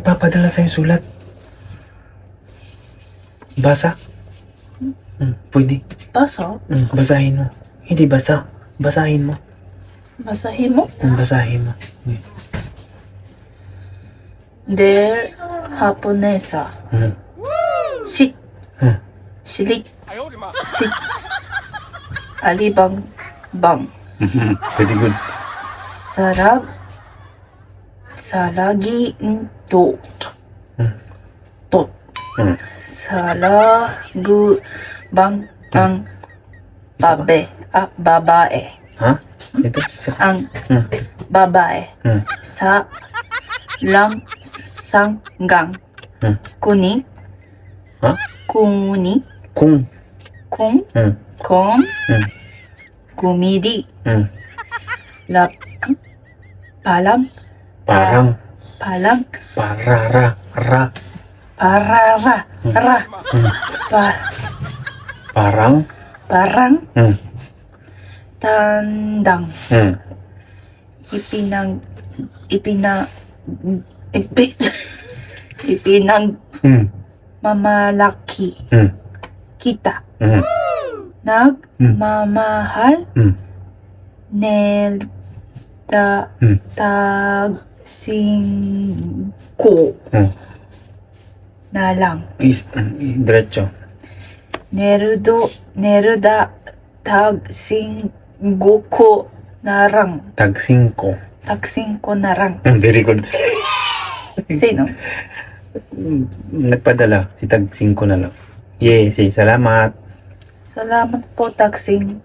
nagpapadala sa'yo sulat. Basa? Pwede. Basa? Basahin mo. Hindi basa. Basahin mo. Basahin mo? Basahin mo. 내 하프네사 식 시릭 식 알리방방 Very good. 사라기도 또 사라그방ang babae Ha? Ito? ang babae sa sanggang kuning Ha? kuning Kung. kung gumidi lap palang Parang. palang Parara. Ra. parara ra Parang. parang Hmm. tandang Hmm. ipinang Hmm. mamalaki Hmm. kita Hmm. nagmamahal Hmm. nelda Hmm. tagsingko Hmm. na lang Diretso. Neruda tagsingko narang Tagsingko. tagsingko narang Very good. sino? Nagpadala. Si Tagsingko na lang. Yes, salamat. Salamat po tagsing